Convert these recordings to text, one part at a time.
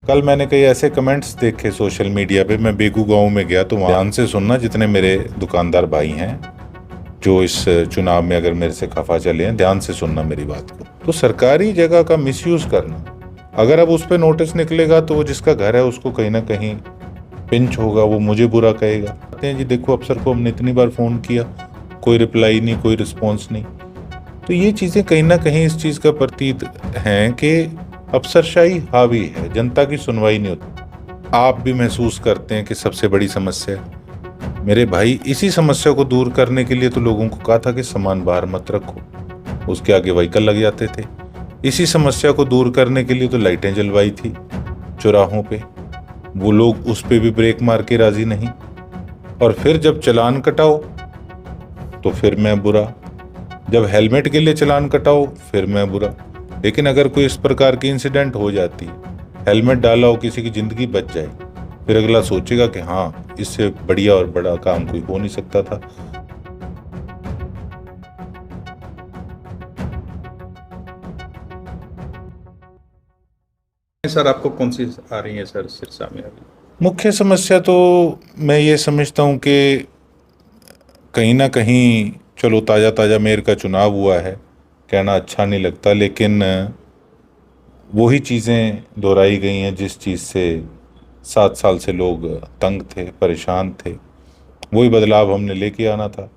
कल मैंने कई ऐसे कमेंट्स देखे सोशल मीडिया पे। मैं बेगू गांव में गया तो वहाँ ध्यान से सुनना, जितने मेरे दुकानदार भाई हैं जो इस चुनाव में अगर मेरे से खफा चले हैं, ध्यान से सुनना मेरी बात को। तो सरकारी जगह का मिसयूज करना, अगर अब उस पर नोटिस निकलेगा तो वो जिसका घर है उसको कहीं ना कहीं पिंच होगा, वो मुझे बुरा कहेगा। कहते हैं जी देखो अफसर को हमने इतनी बार फोन किया, कोई रिप्लाई नहीं, कोई रिस्पॉन्स नहीं। तो ये चीजें कहीं ना कहीं इस चीज का प्रतीत हैं कि अफसरशाही हावी है, जनता की सुनवाई नहीं होती। आप भी महसूस करते हैं कि सबसे बड़ी समस्या है मेरे भाई, इसी समस्या को दूर करने के लिए तो लोगों को कहा था कि सामान बाहर मत रखो, उसके आगे व्हीकल लग जाते थे। इसी समस्या को दूर करने के लिए तो लाइटें जलवाई थी चौराहों पे, वो लोग उस पे भी ब्रेक मार के राजी नहीं। और फिर जब चालान कटाओ तो फिर मैं बुरा, जब हेलमेट के लिए चालान कटाओ फिर मैं बुरा। लेकिन अगर कोई इस प्रकार की इंसिडेंट हो जाती है, हेलमेट डाला हो, किसी की जिंदगी बच जाए, फिर अगला सोचेगा कि हाँ इससे बढ़िया और बड़ा काम कोई हो नहीं सकता था। सर आपको कौन सी आ रही है सर सिरसा में अभी? मुख्य समस्या तो मैं ये समझता हूँ कि कहीं ना कहीं, चलो ताज़ा ताज़ा मेयर का चुनाव हुआ है, कहना अच्छा नहीं लगता, लेकिन वही चीज़ें दोहराई गई हैं जिस चीज़ से 7 साल से लोग तंग थे, परेशान थे। वही बदलाव हमने लेके आना था।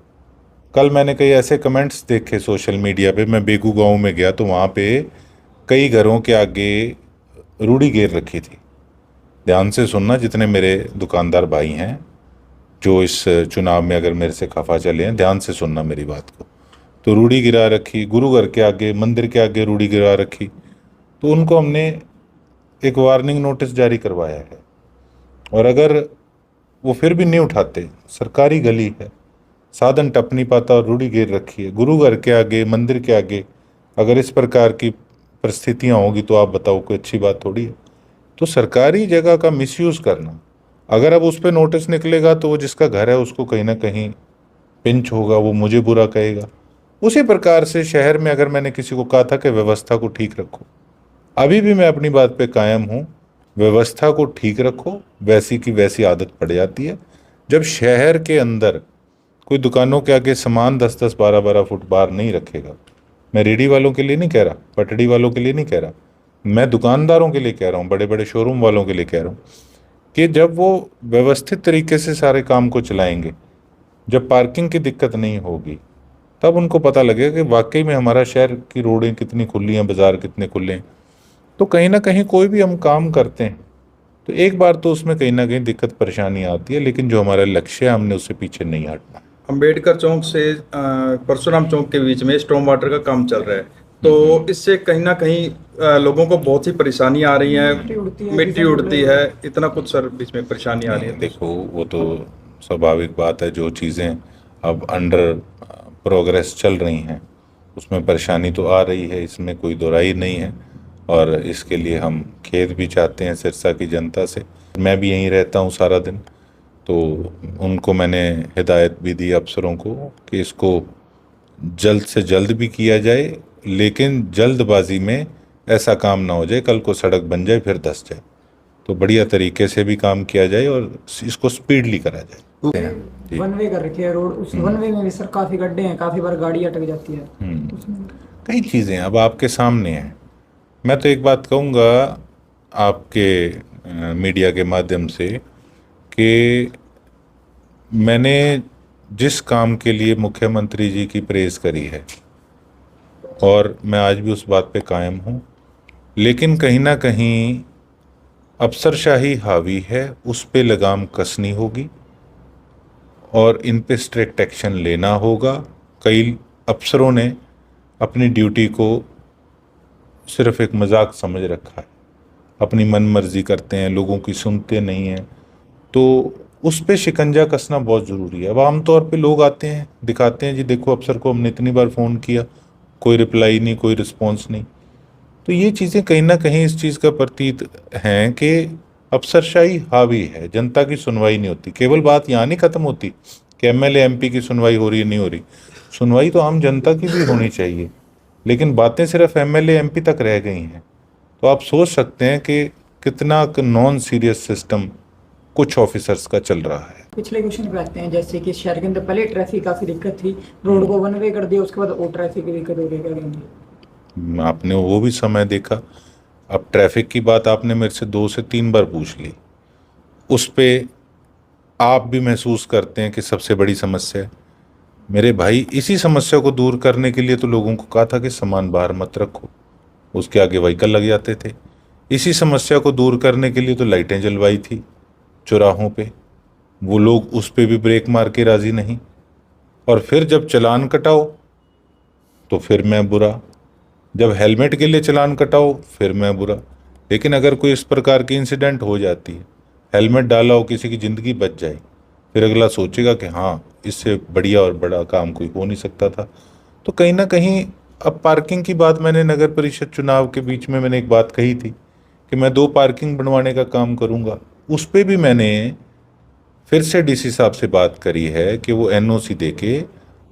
कल मैंने कई ऐसे कमेंट्स देखे सोशल मीडिया पे। मैं बेगू गांव में गया तो वहाँ पे कई घरों के आगे रूढ़ी घेर रखी थी। ध्यान से सुनना, जितने मेरे दुकानदार भाई हैं जो इस चुनाव में अगर मेरे से खफा चले हैं, ध्यान से सुनना मेरी बात को। तो रूढ़ी गिरा रखी, गुरु घर के आगे, मंदिर के आगे रूढ़ी गिरा रखी। तो उनको हमने एक वार्निंग नोटिस जारी करवाया है, और अगर वो फिर भी नहीं उठाते, सरकारी गली है, साधन टप नहीं पाता और रूढ़ी गिर रखी है गुरु घर के आगे, मंदिर के आगे, अगर इस प्रकार की परिस्थितियां होगी तो आप बताओ कोई अच्छी बात थोड़ी है। तो सरकारी जगह का मिसयूज करना, अगर अब उस पर नोटिस निकलेगा तो वो जिसका घर है उसको कहीं ना कहीं पिंच होगा, वो मुझे बुरा कहेगा। उसी प्रकार से शहर में अगर मैंने किसी को कहा था कि व्यवस्था को ठीक रखो, अभी भी मैं अपनी बात पे कायम हूँ। व्यवस्था को ठीक रखो, वैसी की वैसी आदत पड़ जाती है। जब शहर के अंदर कोई दुकानों के आगे सामान 10-10, 12-12 फुट बाहर नहीं रखेगा, मैं रेडी वालों के लिए नहीं कह रहा, पटड़ी वालों के लिए नहीं कह रहा, मैं दुकानदारों के लिए कह रहा हूँ, बड़े बड़े शोरूम वालों के लिए कह रहा हूँ कि जब वो व्यवस्थित तरीके से सारे काम को चलाएंगे, जब पार्किंग की दिक्कत नहीं होगी, तब उनको पता लगेगा कि वाकई में हमारा शहर की रोडें कितनी खुली हैं, बाजार कितने खुले हैं। तो कहीं ना कहीं कोई भी हम काम करते हैं तो एक बार तो उसमें कहीं ना कहीं दिक्कत परेशानी आती है, लेकिन जो हमारा लक्ष्य है हमने उससे पीछे नहीं हटना। अंबेडकर चौक से परशुराम चौक के बीच में स्टॉर्म वाटर का काम चल रहा है, तो इससे कहीं ना कहीं लोगों को बहुत सी परेशानी आ रही है, मिट्टी उड़ती है, इतना कुछ सर बीच में परेशानी आ रही नहीं है। देखो, वो तो स्वाभाविक बात है, जो चीज़ें अब अंडर प्रोग्रेस चल रही हैं उसमें परेशानी तो आ रही है, इसमें कोई दोराई नहीं है। और इसके लिए हम खेद भी चाहते हैं सिरसा की जनता से। मैं भी यहीं रहता हूँ सारा दिन, तो उनको मैंने हिदायत भी दी अफसरों को कि इसको जल्द से जल्द भी किया जाए, लेकिन जल्दबाजी में ऐसा काम ना हो जाए कल को सड़क बन जाए फिर धंस जाए। तो बढ़िया तरीके से भी काम किया जाए और इसको स्पीडली करा जाए। जी। वन वे कर रखी है रोड, उस वन वे में भी सर काफी गड्ढे हैं, काफी बार गाड़ी अटक जाती है उसमें। कई चीज़ें अब आपके सामने हैं। मैं तो एक बात कहूँगा आपके मीडिया के माध्यम से कि मैंने जिस काम के लिए मुख्यमंत्री जी की प्रेज़ करी है, और मैं आज भी उस बात पे कायम हूँ, लेकिन कहीं ना कहीं अफसरशाही हावी है, उस पे लगाम कसनी होगी और इन पे स्ट्रिक्ट एक्शन लेना होगा। कई अफसरों ने अपनी ड्यूटी को सिर्फ एक मजाक समझ रखा है, अपनी मन मर्जी करते हैं, लोगों की सुनते नहीं हैं। तो उस पे शिकंजा कसना बहुत ज़रूरी है। अब आमतौर पे लोग आते हैं, दिखाते हैं जी देखो अफसर को हमने इतनी बार फ़ोन किया, कोई रिप्लाई नहीं, कोई रिस्पॉन्स नहीं। तो ये चीज़ें कहीं ना कहीं इस चीज़ का प्रतीत हैं कि अफसरशाही हावी है, जनता की सुनवाई नहीं होती। केवल बात यहाँ नहीं ख़त्म होती कि एमएलए एमपी की सुनवाई हो रही है, नहीं हो रही। सुनवाई तो आम जनता की भी होनी चाहिए, लेकिन बातें सिर्फ एमएलए एमपी तक रह गई हैं। तो आप सोच सकते हैं कि कितना नॉन सीरियस सिस्टम कुछ ऑफिसर्स का चल रहा है। पिछले क्वेश्चन पे आते हैं, जैसे कि शहर के अंदर पहले ट्रैफिक काफी दिक्कत थी, रोड को वन वे कर दिया, उसके बाद और ट्रैफिक की दिक्कत हो रही है, क्या कहेंगे? आपने वो भी समय देखा। अब ट्रैफिक की बात आपने मेरे से 2 से 3 बार पूछ ली, उस पे आप भी महसूस करते हैं कि सबसे बड़ी समस्या है। मेरे भाई, इसी समस्या को दूर करने के लिए तो लोगों को कहा था कि सामान बाहर मत रखो, उसके आगे व्हीकल लग जाते थे। इसी समस्या को दूर करने के लिए तो लाइटें जलवाई थी चौराहों पे, वो लोग उस पे भी ब्रेक मार के राजी नहीं। और फिर जब चालान कटाओ तो फिर मैं बुरा, जब हेलमेट के लिए चालान कटाओ फिर मैं बुरा। लेकिन अगर कोई इस प्रकार की इंसिडेंट हो जाती है, हेलमेट डाला हो, किसी की ज़िंदगी बच जाए, फिर अगला सोचेगा कि हाँ, इससे बढ़िया और बड़ा काम कोई हो नहीं सकता था। तो कहीं ना कहीं अब पार्किंग की बात, मैंने नगर परिषद चुनाव के बीच में मैंने एक बात कही थी कि मैं 2 पार्किंग बनवाने का काम करूँगा। उस पर भी मैंने फिर से डीसी साहब से बात करी है कि वो एनओसी देके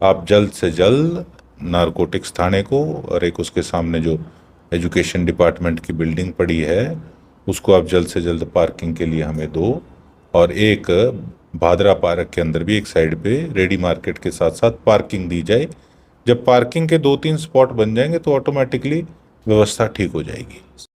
आप जल्द से जल्द नारकोटिक्स थाने को, और एक उसके सामने जो एजुकेशन डिपार्टमेंट की बिल्डिंग पड़ी है उसको आप जल्द से जल्द पार्किंग के लिए हमें दो। और एक भादरा पार्क के अंदर भी एक साइड पे रेडी मार्केट के साथ साथ पार्किंग दी जाए। जब पार्किंग के 2-3 स्पॉट बन जाएंगे तो ऑटोमेटिकली व्यवस्था ठीक हो जाएगी।